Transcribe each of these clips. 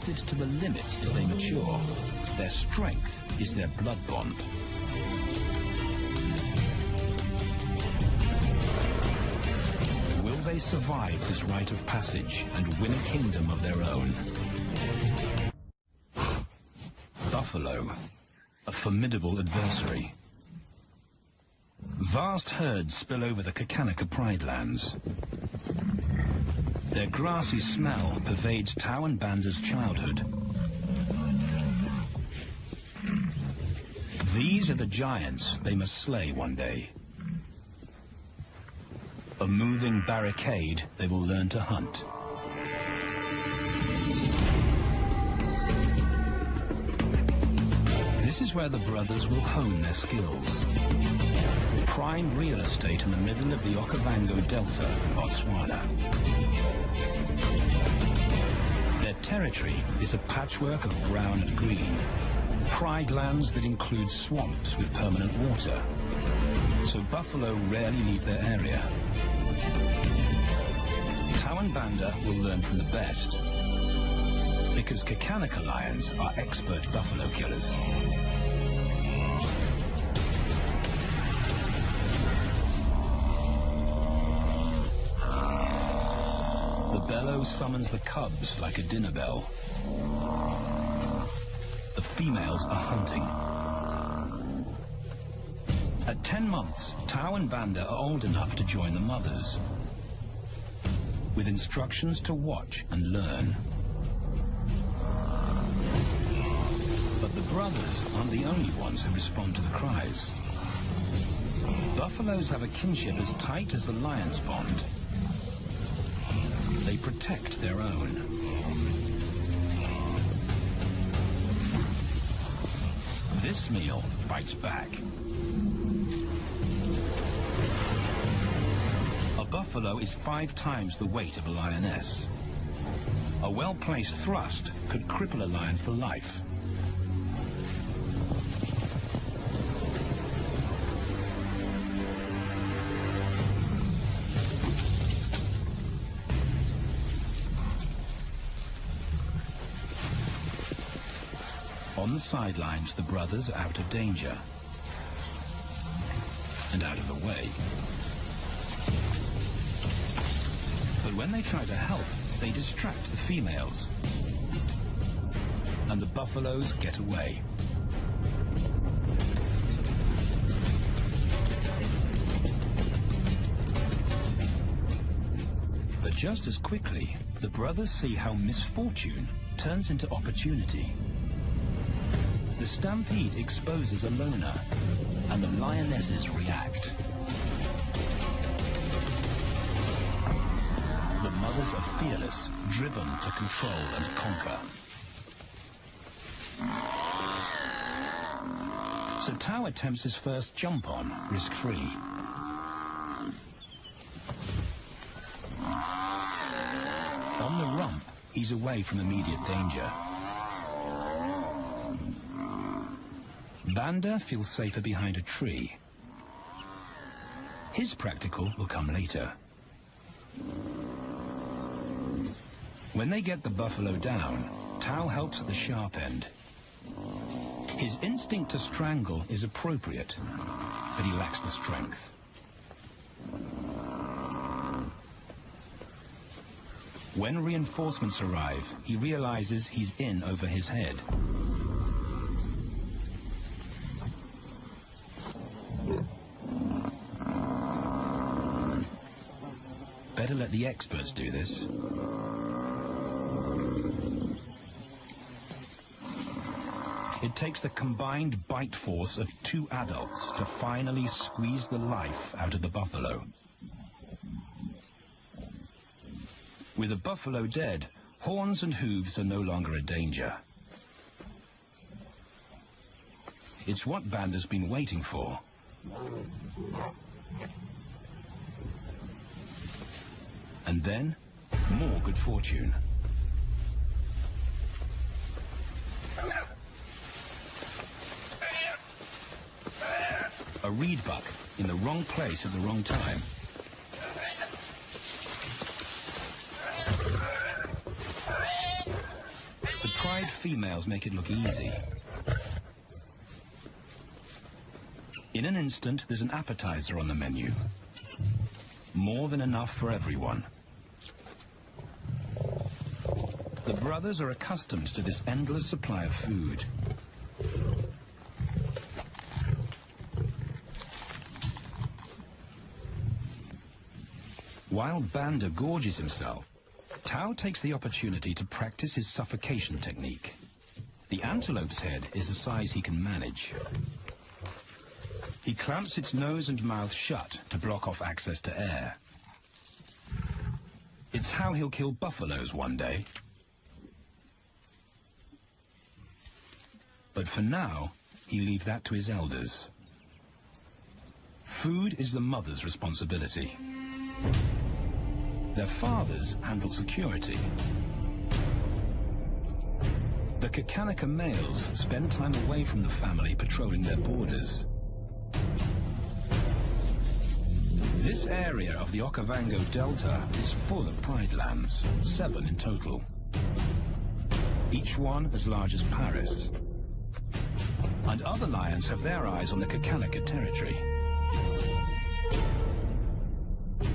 tested to the limit as they mature. Their strength is their blood bond. Will they survive this rite of passage and win a kingdom of their own? Buffalo, a formidable adversary. Vast herds spill over the Kakanika Pride Lands. Their grassy smell pervades Tau and Banda's childhood. These are the giants they must slay one day. A moving barricade they will learn to hunt. This is where the brothers will hone their skills. Prime real estate in the middle of the Okavango Delta, Botswana. Their territory is a patchwork of brown and green. Pride lands that include swamps with permanent water. So buffalo rarely leave their area. Tau and Banda will learn from the best, because Kakanika lions are expert buffalo killers. The bellow summons the cubs like a dinner bell. The females are hunting. At 10 months, Tau and Banda are old enough to join the mothers, with instructions to watch and learn. But the brothers aren't the only ones who respond to the cries. Buffaloes have a kinship as tight as the lion's bond. They protect their own. This meal fights back. A buffalo is 5 times the weight of a lioness. A well-placed thrust could cripple a lion for life. On the sidelines, the brothers are out of danger and out of the way. But when they try to help, they distract the females, and the buffaloes get away. But just as quickly, the brothers see how misfortune turns into opportunity. The stampede exposes a loner, and the lionesses react. The mothers are fearless, driven to control and conquer. So Tau attempts his first jump on, risk-free. On the rump, he's away from immediate danger. Banda feels safer behind a tree. His practical will come later. When they get the buffalo down, Tau helps at the sharp end. His instinct to strangle is appropriate, but he lacks the strength. When reinforcements arrive, he realizes he's in over his head. Better let the experts do this. It takes the combined bite force of 2 adults to finally squeeze the life out of the buffalo. With a buffalo dead, horns and hooves are no longer a danger. It's what Banda's been waiting for. And then, more good fortune. A reed buck in the wrong place at the wrong time. The females make it look easy. In an instant, there's an appetizer on the menu. More than enough for everyone. The brothers are accustomed to this endless supply of food. While Banda gorges himself, Tao takes the opportunity to practice his suffocation technique. The antelope's head is the size he can manage. He clamps its nose and mouth shut to block off access to air. It's how he'll kill buffaloes one day. But for now, he leaves that to his elders. Food is the mother's responsibility. Their fathers handle security. The Kakanika males spend time away from the family patrolling their borders. This area of the Okavango Delta is full of pride lands, 7 in total. Each one as large as Paris. And other lions have their eyes on the Kakanika territory.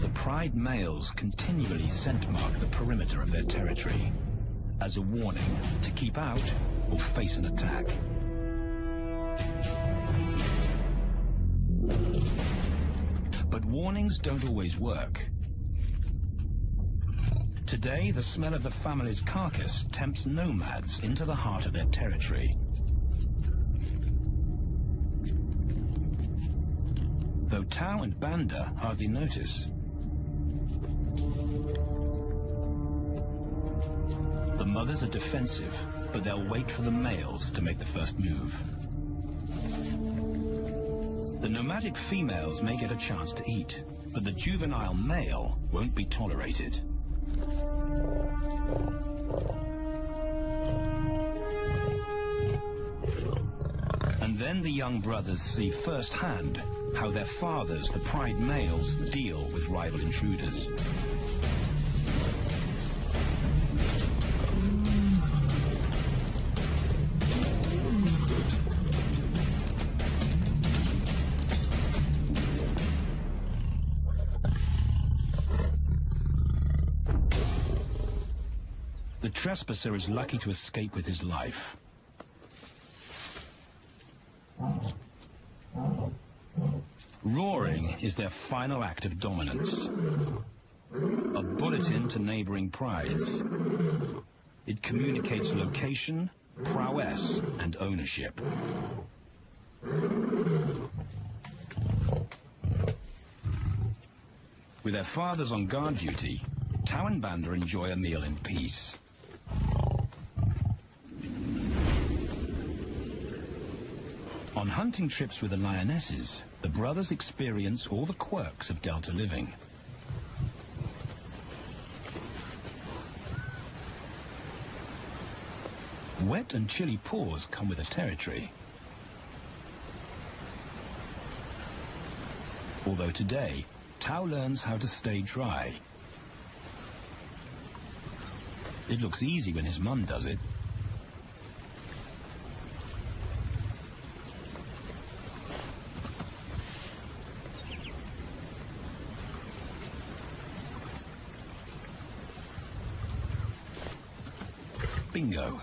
The pride males continually scent mark the perimeter of their territory as a warning to keep out or face an attack. But warnings don't always work. Today, the smell of the family's carcass tempts nomads into the heart of their territory. Though Tao and Banda hardly notice. The mothers are defensive, but they'll wait for the males to make the first move. The nomadic females may get a chance to eat, but the juvenile male won't be tolerated. And then the young brothers see firsthand how their fathers, the pride males, deal with rival intruders. The trespasser is lucky to escape with his life. Roaring is their final act of dominance. A bulletin to neighboring prides. It communicates location, prowess, and ownership. With their fathers on guard duty, Tao and Banda enjoy a meal in peace. On hunting trips with the lionesses, the brothers experience all the quirks of Delta living. Wet and chilly paws come with the territory. Although today, Tao learns how to stay dry. It looks easy when his mum does it. Bingo.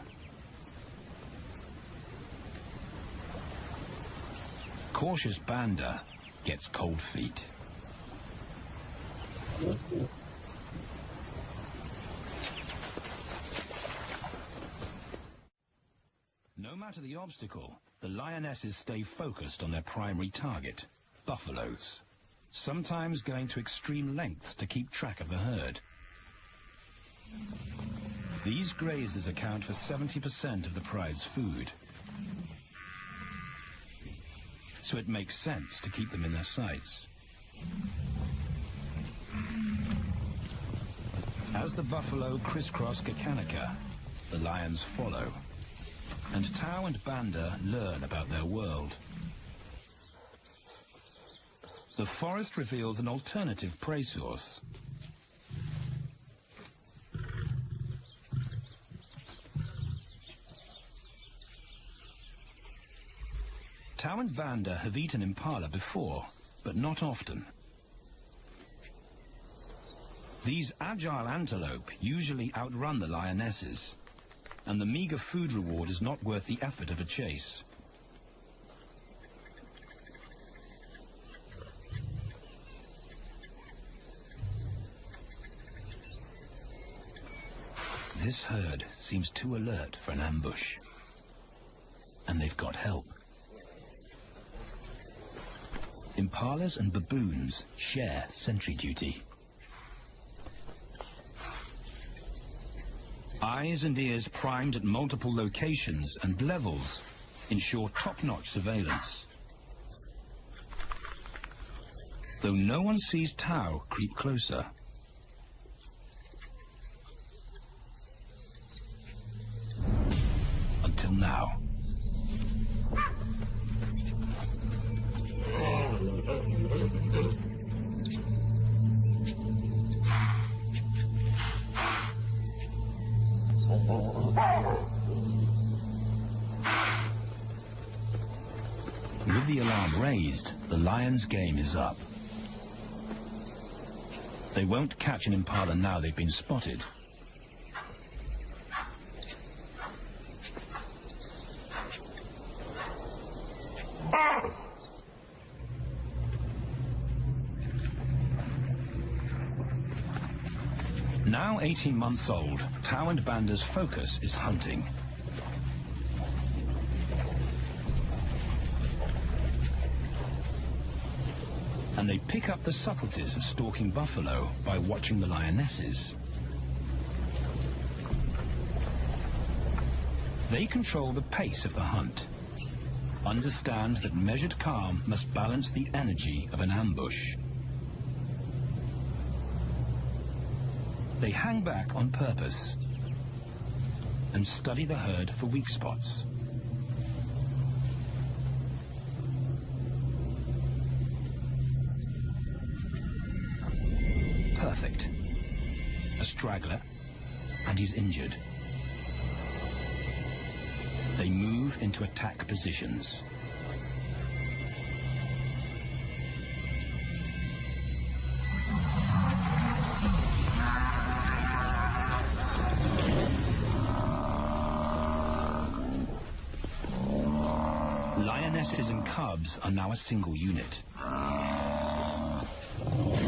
Cautious Banda gets cold feet. No matter the obstacle, the lionesses stay focused on their primary target, buffaloes, sometimes going to extreme lengths to keep track of the herd. These grazers account for 70% of the pride's food. So it makes sense to keep them in their sights. As the buffalo crisscross Kakanika, the lions follow. And Tao and Banda learn about their world. The forest reveals an alternative prey source. Tao and Banda have eaten impala before, but not often. These agile antelope usually outrun the lionesses, and the meager food reward is not worth the effort of a chase. This herd seems too alert for an ambush, and they've got help. Impalas and baboons share sentry duty. Eyes and ears primed at multiple locations and levels ensure top-notch surveillance. Though no one sees Tao creep closer. Until now. With the alarm raised, the lion's game is up. They won't catch an impala now they've been spotted. Now 18 months old, Tao and Banda's focus is hunting. And they pick up the subtleties of stalking buffalo by watching the lionesses. They control the pace of the hunt, understand that measured calm must balance the energy of an ambush. They hang back on purpose and study the herd for weak spots. Perfect. A straggler, and he's injured. They move into attack positions. Lionesses and cubs are now a single unit.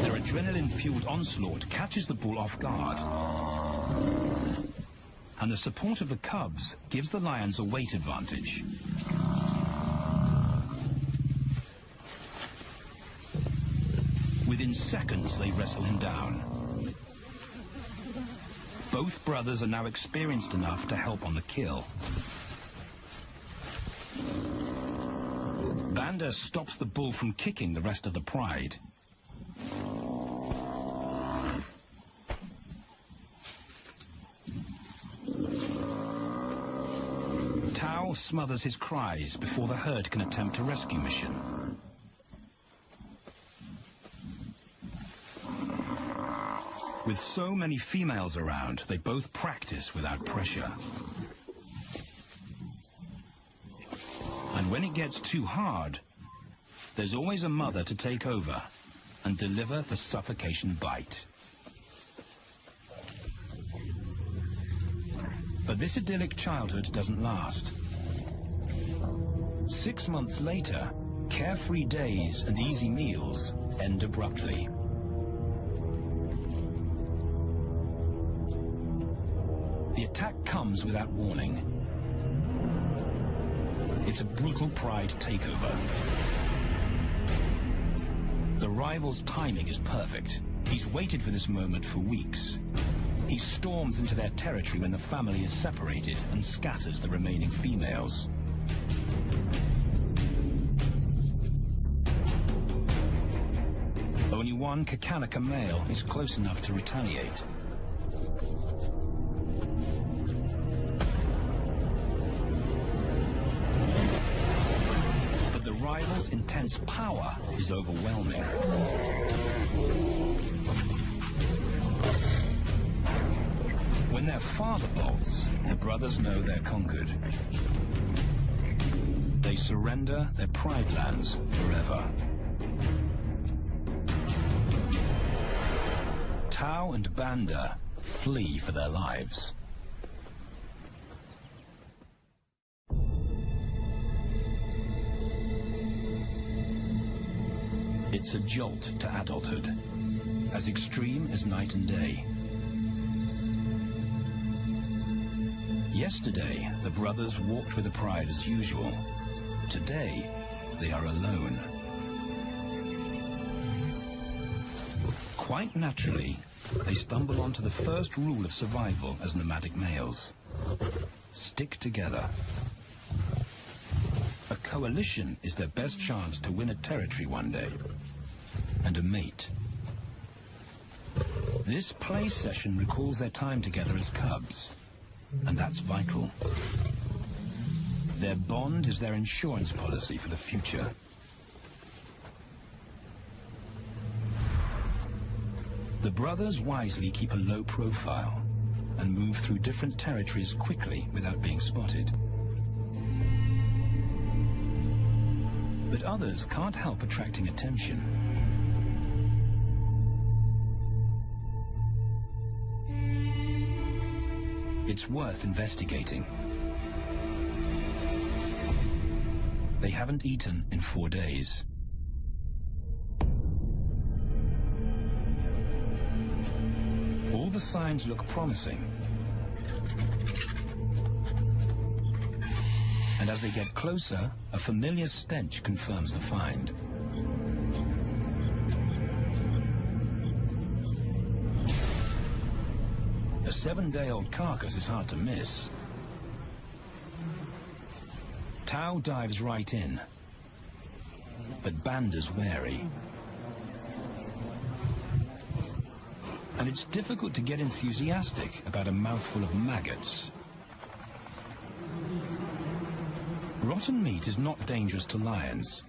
Their adrenaline-fueled onslaught catches the bull off guard. And the support of the cubs gives the lions a weight advantage. Within seconds, they wrestle him down. Both brothers are now experienced enough to help on the kill. Banda stops the bull from kicking the rest of the pride. Tao smothers his cries before the herd can attempt a rescue mission. With so many females around, they both practice without pressure. And when it gets too hard, there's always a mother to take over and deliver the suffocation bite. But this idyllic childhood doesn't last. 6 months later, carefree days and easy meals end abruptly. The attack comes without warning. It's a brutal pride takeover. The rival's timing is perfect. He's waited for this moment for weeks. He storms into their territory when the family is separated and scatters the remaining females. Only one Kakanika male is close enough to retaliate. But the rival's intense power is overwhelming. When their father bolts, the brothers know they're conquered. They surrender their pride lands forever. Tao and Banda flee for their lives. It's a jolt to adulthood, as extreme as night and day. Yesterday, the brothers walked with the pride as usual. Today, they are alone. Quite naturally, they stumble onto the first rule of survival as nomadic males. Stick together. A coalition is their best chance to win a territory one day, and a mate. This play session recalls their time together as cubs, and that's vital. Their bond is their insurance policy for the future. The brothers wisely keep a low profile and move through different territories quickly without being spotted. But others can't help attracting attention. It's worth investigating. They haven't eaten in 4 days. All the signs look promising. And as they get closer, a familiar stench confirms the find. A 7-day-old carcass is hard to miss. Tao dives right in, but Banda's wary. And it's difficult to get enthusiastic about a mouthful of maggots. Rotten meat is not dangerous to lions,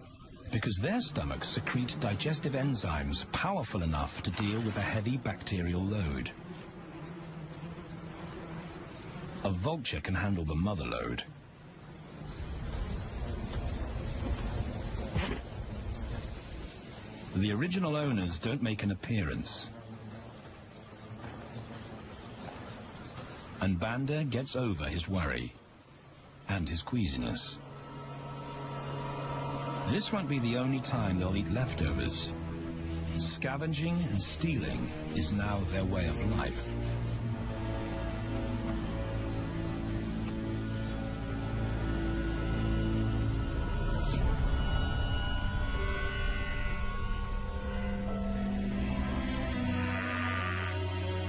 because their stomachs secrete digestive enzymes powerful enough to deal with a heavy bacterial load. A vulture can handle the mother load. The original owners don't make an appearance. And Banda gets over his worry and his queasiness. This won't be the only time they'll eat leftovers. Scavenging and stealing is now their way of life.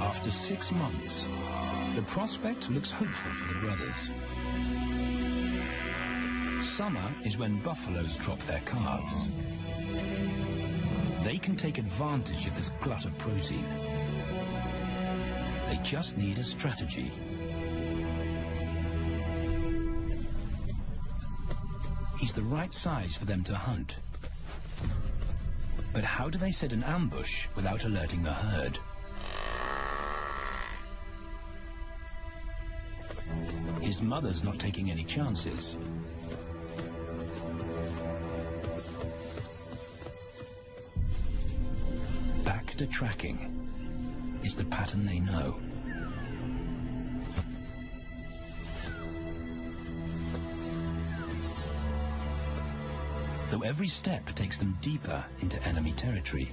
After 6 months, the prospect looks hopeful for the brothers. Summer is when buffaloes drop their calves. They can take advantage of this glut of protein. They just need a strategy. He's the right size for them to hunt. But how do they set an ambush without alerting the herd? His mother's not taking any chances. Back to tracking is the pattern they know. Though every step takes them deeper into enemy territory.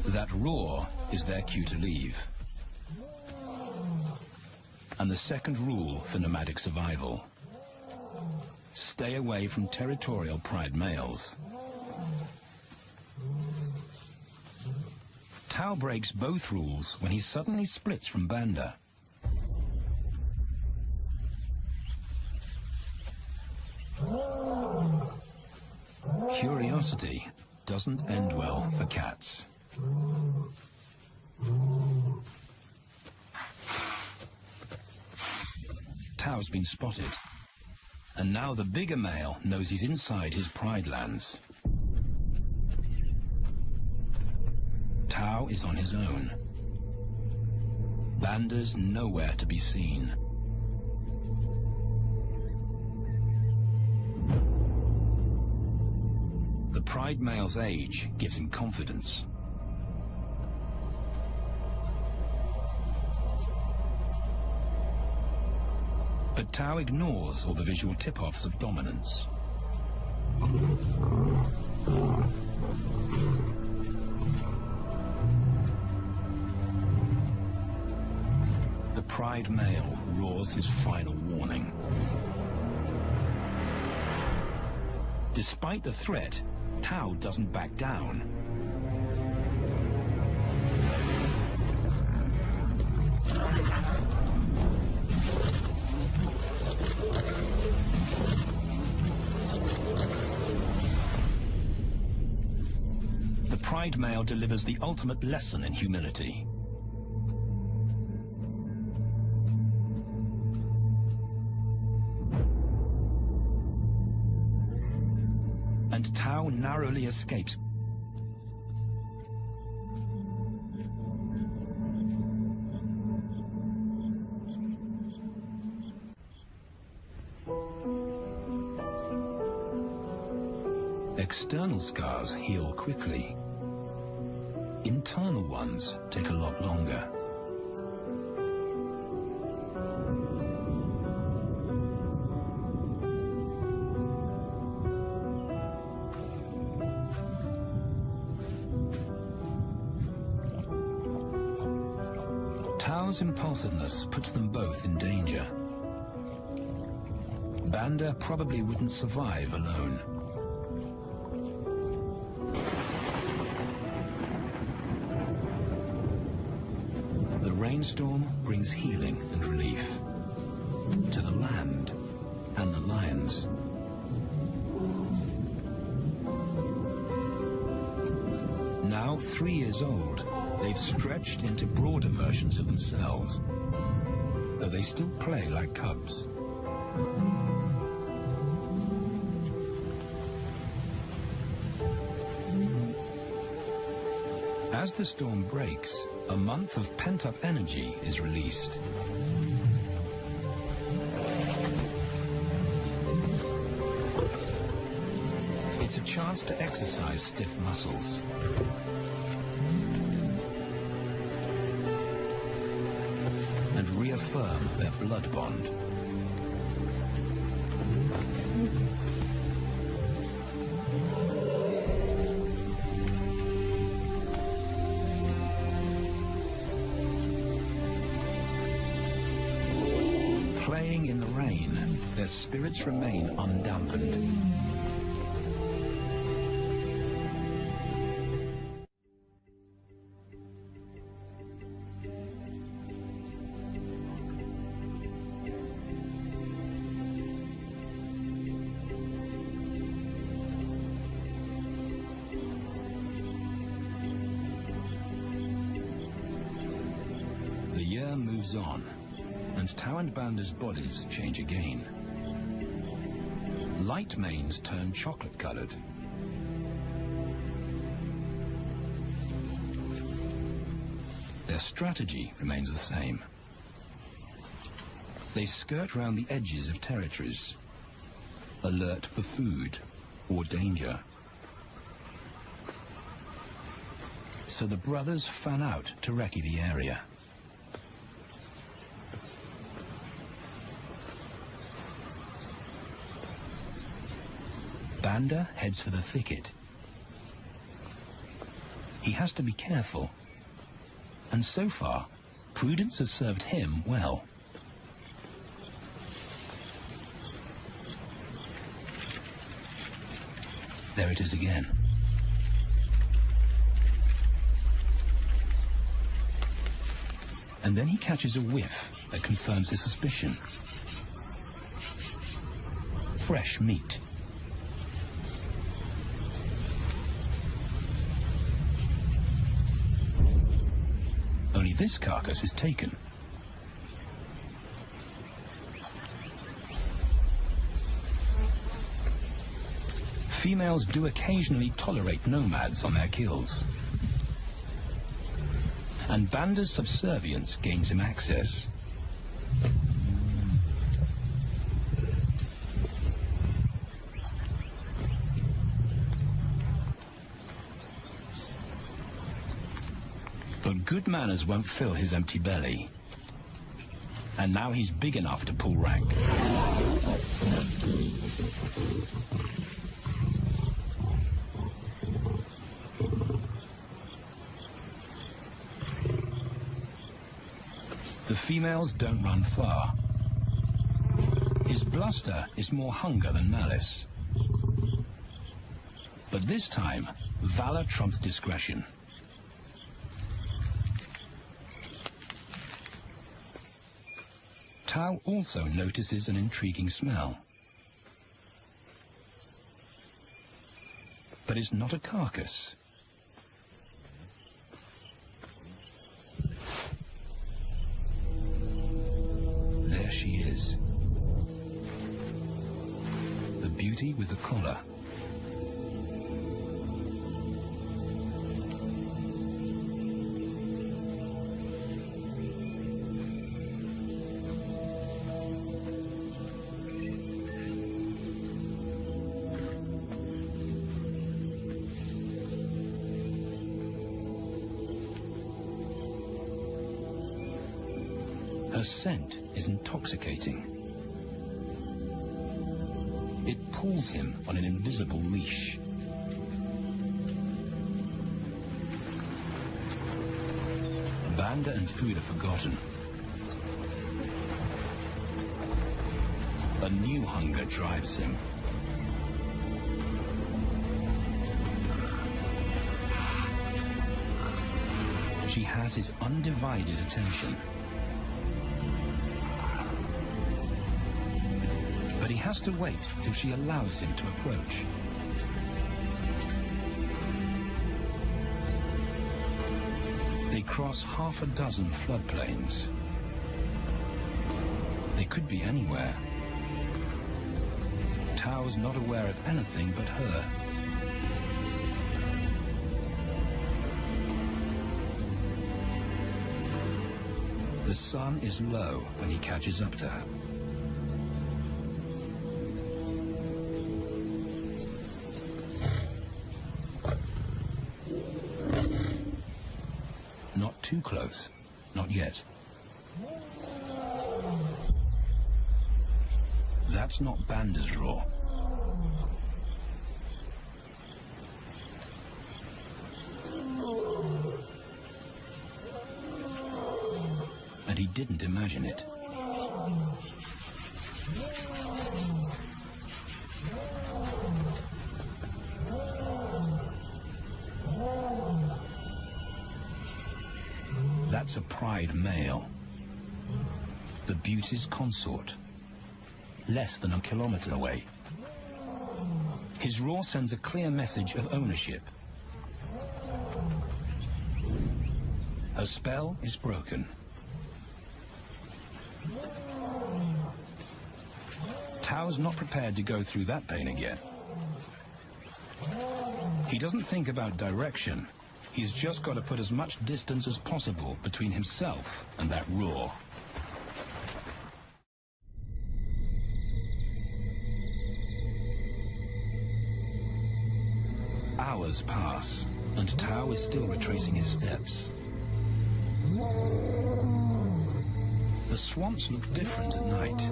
That roar is their cue to leave. And the second rule for nomadic survival: stay away from territorial pride males. Tao breaks both rules when he suddenly splits from Banda. Curiosity doesn't end well for cats. Tao's been spotted, And now the bigger male knows he's inside his pride lands. Tao is on his own. Banda's nowhere to be seen. The pride male's age gives him confidence. But Tao ignores all the visual tip-offs of dominance. The pride male roars his final warning. Despite the threat, Tao doesn't back down. The pride male delivers the ultimate lesson in humility. And Tao narrowly escapes. External scars heal quickly. Internal ones take a lot longer. Tao's impulsiveness puts them both in danger. Banda probably wouldn't survive alone. The rainstorm brings healing and relief to the land and the lions. Now 3 years old, they've stretched into broader versions of themselves, though they still play like cubs. As the storm breaks, a month of pent-up energy is released. It's a chance to exercise stiff muscles. And reaffirm their blood bond. Playing in the rain, their spirits remain undampened. The year moves on, and Tao and Banda's bodies change again. Light manes turn chocolate-colored. Their strategy remains the same. They skirt round the edges of territories, alert for food or danger. So the brothers fan out to recce the area. Banda heads for the thicket. He has to be careful, and so far, prudence has served him well. There it is again. And then he catches a whiff that confirms his suspicion. Fresh meat. Only this carcass is taken. Females do occasionally tolerate nomads on their kills. And Banda's subservience gains him access. But good manners won't fill his empty belly. And now he's big enough to pull rank. The females don't run far. His bluster is more hunger than malice. But this time, valor trumps discretion. Tao also notices an intriguing smell. But it's not a carcass. There she is. The beauty with the collar. Her scent is intoxicating. It pulls him on an invisible leash. Banda and food are forgotten. A new hunger drives him. She has his undivided attention. But he has to wait till she allows him to approach. They cross half a dozen floodplains. They could be anywhere. Tao's not aware of anything but her. The sun is low when he catches up to her. Not too close. Not yet. That's not Banda's roar. And he didn't imagine it. That's a pride male. The beauty's consort. Less than a kilometer away. His roar sends a clear message of ownership. Her spell is broken. Tao's not prepared to go through that pain again. He doesn't think about direction. He's just got to put as much distance as possible between himself and that roar. Hours pass, and Tao is still retracing his steps. The swamps look different at night.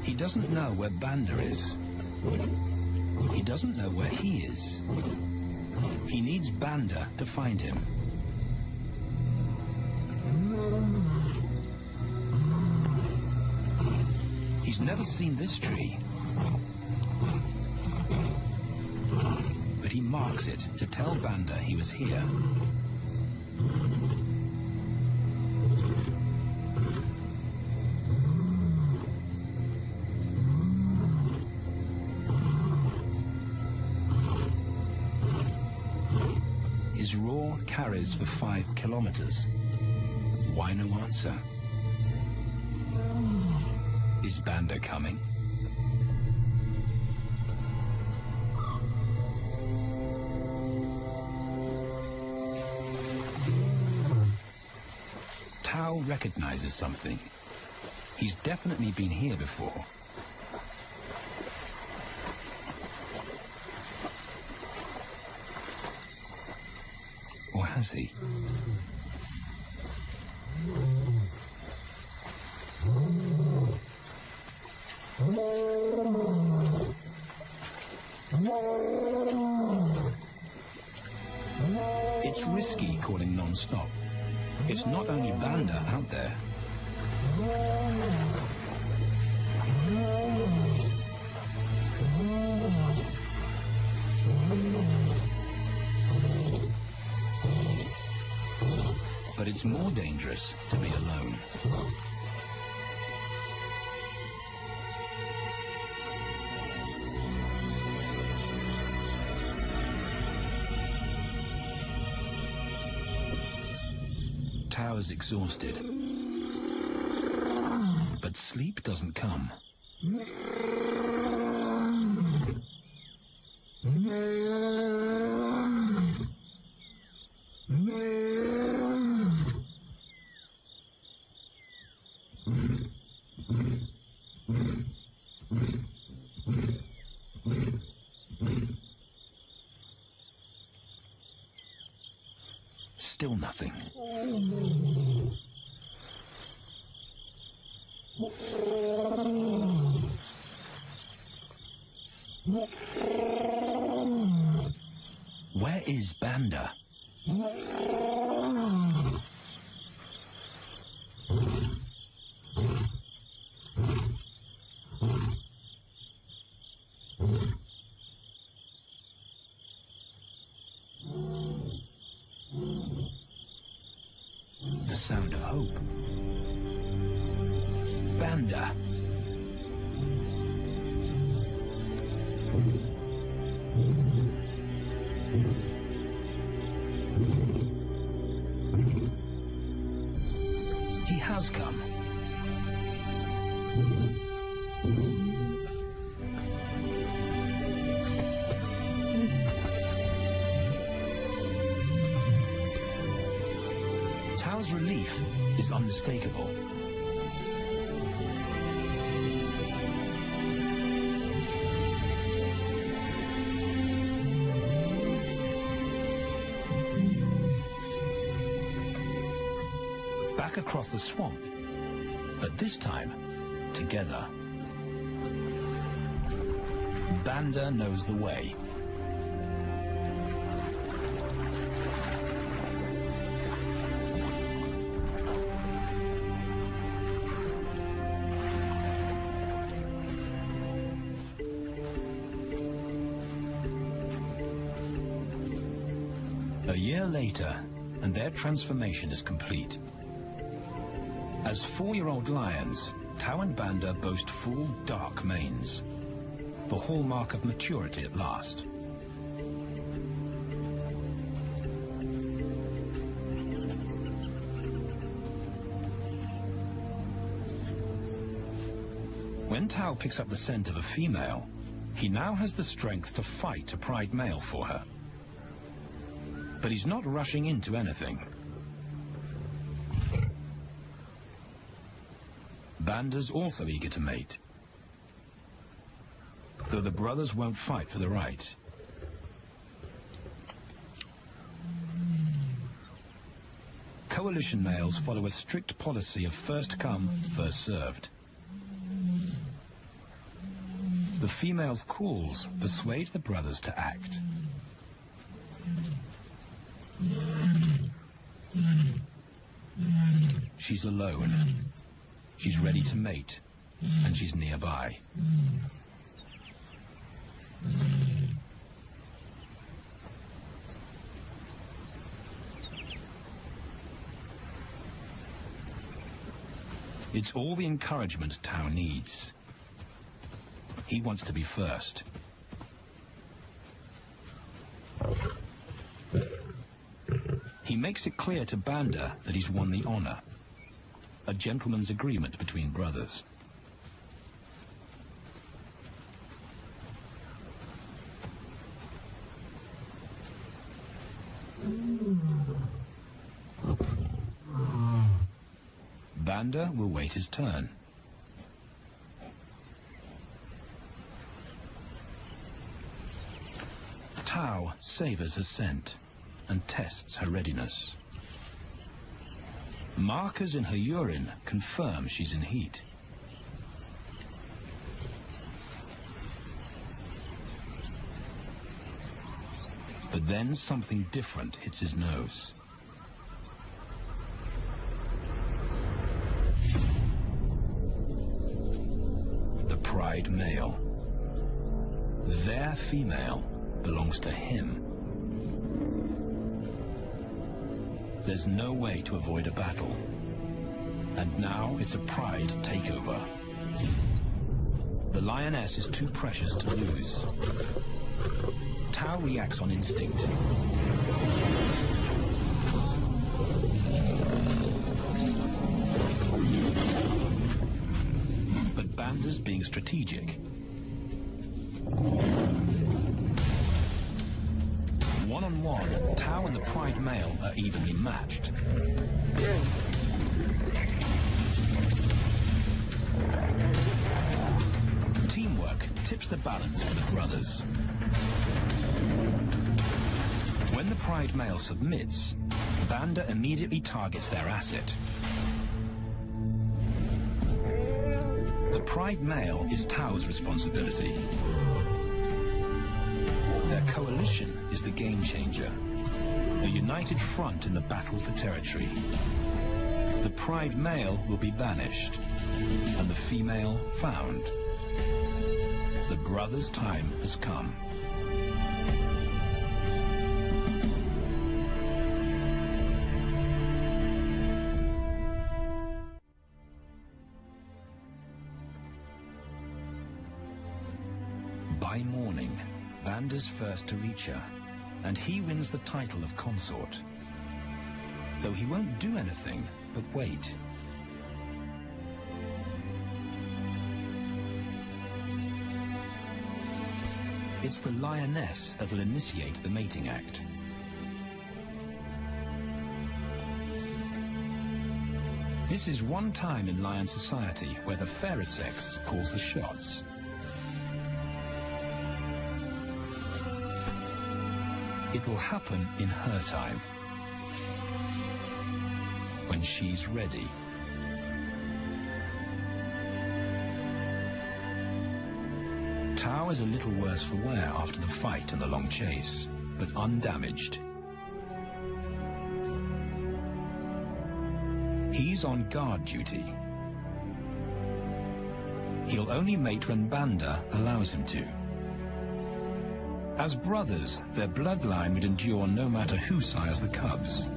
He doesn't know where Banda is. He doesn't know where he is. He needs Banda to find him. He's never seen this tree. But he marks it to tell Banda he was here. His roar carries for 5 kilometers. Why no answer? Is Banda coming? Tao recognizes something. He's definitely been here before. Or has he? It's risky calling non-stop. It's not only Banda out there. But it's more dangerous to be alone. Tao is exhausted, but sleep doesn't come. Still nothing. Where is Banda? The sound of hope. Banda. He has come. Tao's relief is unmistakable. Back across the swamp, but this time, together. Banda knows the way. A year later, and their transformation is complete. As 4-year-old lions, Tao and Banda boast full, dark manes, the hallmark of maturity at last. When Tao picks up the scent of a female, he now has the strength to fight a pride male for her. But he's not rushing into anything. Banda's also eager to mate, though the brothers won't fight for the right. Coalition males follow a strict policy of first come, first served. The female's calls persuade the brothers to act. She's alone. She's ready to mate, and she's nearby. It's all the encouragement Tao needs. He wants to be first. He makes it clear to Banda that he's won the honor, a gentleman's agreement between brothers. Banda will wait his turn. Tao savors her scent and tests her readiness. Markers in her urine confirm she's in heat. But then something different hits his nose. The pride male. Their female belongs to him. There's no way to avoid a battle. And now it's a pride takeover. The lioness is too precious to lose. Tao reacts on instinct. But Banda's being strategic. One-on-one, Tao and the pride male are evenly matched. Teamwork tips the balance for the brothers. When the pride male submits, Banda immediately targets their asset. The pride male is Tao's responsibility. Their coalition is the game changer, a united front in the battle for territory. The pride male will be banished, and the female found. The brothers' time has come. By morning, Banda's first to reach her, and he wins the title of consort. Though he won't do anything but wait. It's the lioness that'll initiate the mating act. This is one time in lion society where the fairer sex calls the shots. It will happen in her time, when she's ready. Tao is a little worse for wear after the fight and the long chase, but undamaged. He's on guard duty. He'll only mate when Banda allows him to. As brothers, their bloodline would endure no matter who sires the cubs.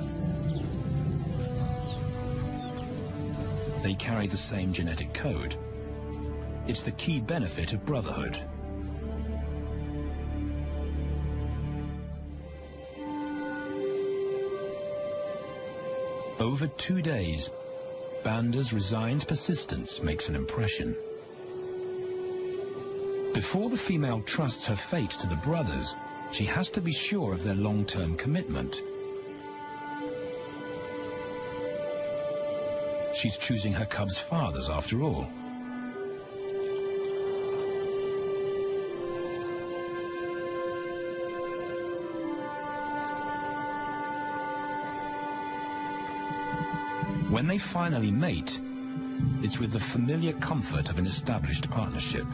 They carry the same genetic code. It's the key benefit of brotherhood. Over 2 days, Banda's resigned persistence makes an impression. Before the female trusts her fate to the brothers, she has to be sure of their long-term commitment. She's choosing her cubs' fathers after all. When they finally mate, it's with the familiar comfort of an established partnership.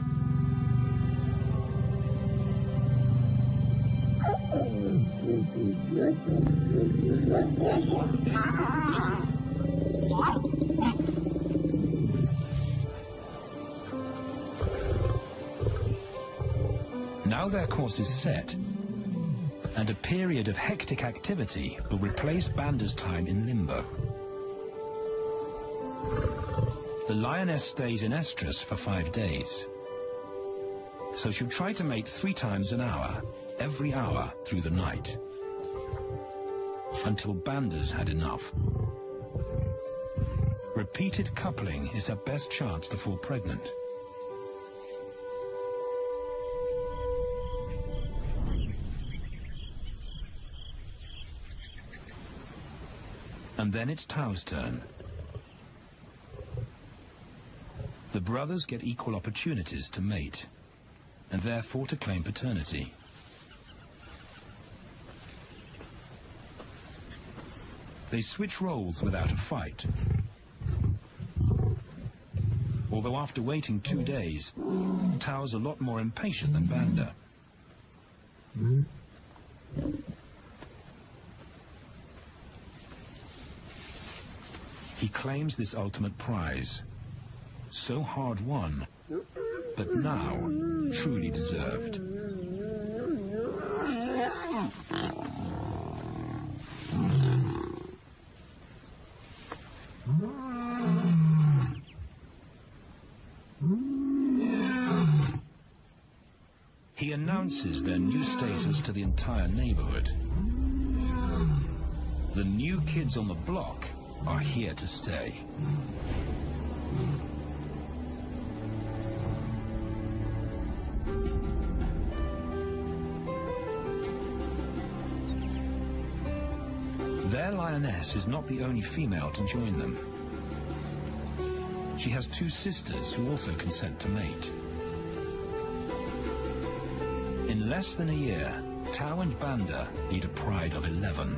Now their course is set, and a period of hectic activity will replace Banda's time in limbo. The lioness stays in estrus for 5 days, so she'll try to mate 3 times an hour, every hour through the night, until Banda's had enough. Repeated coupling is her best chance to fall pregnant. And then it's Tao's turn. The brothers get equal opportunities to mate, and therefore to claim paternity. They switch roles without a fight. Although after waiting 2 days, Tao's a lot more impatient than Banda. He claims this ultimate prize, so hard won, but now truly deserved. He announces their new status to the entire neighborhood. The new kids on the block are here to stay. Their lioness is not the only female to join them. She has 2 sisters who also consent to mate. In less than a year, Tao and Banda lead a pride of 11.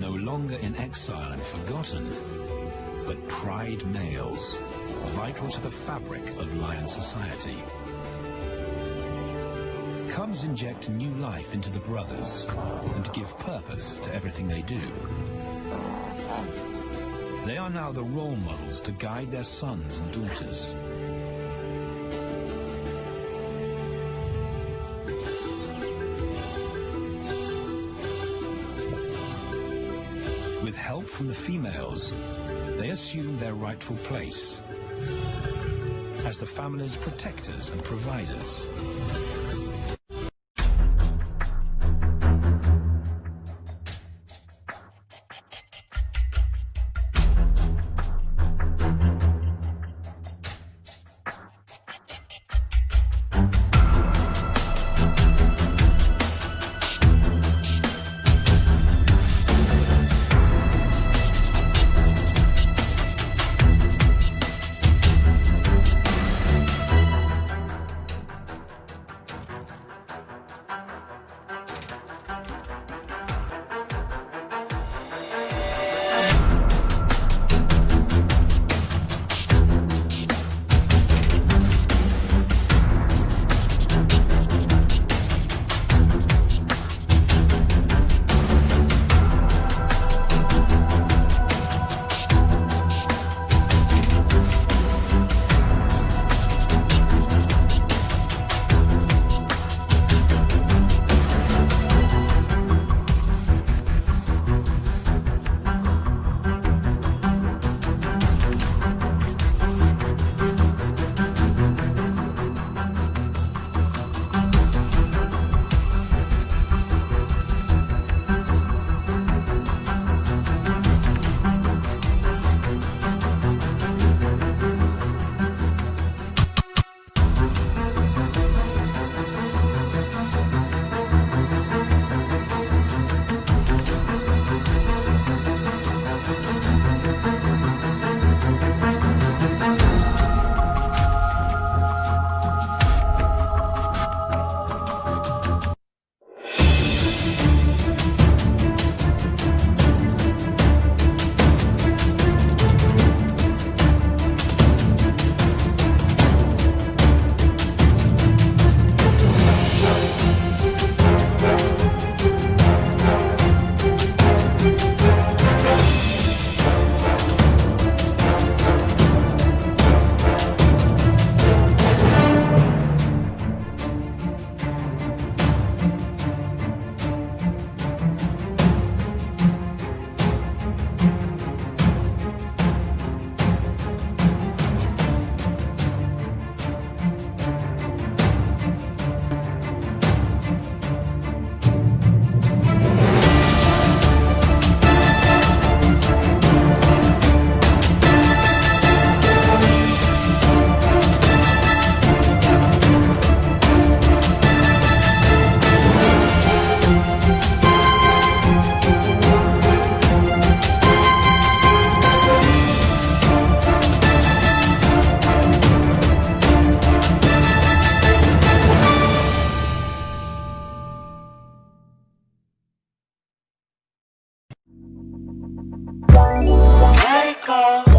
No longer in exile and forgotten, but pride males, vital to the fabric of lion society. Cubs inject new life into the brothers and give purpose to everything they do. They are now the role models to guide their sons and daughters. With help from the females, they assume their rightful place as the family's protectors and providers. love.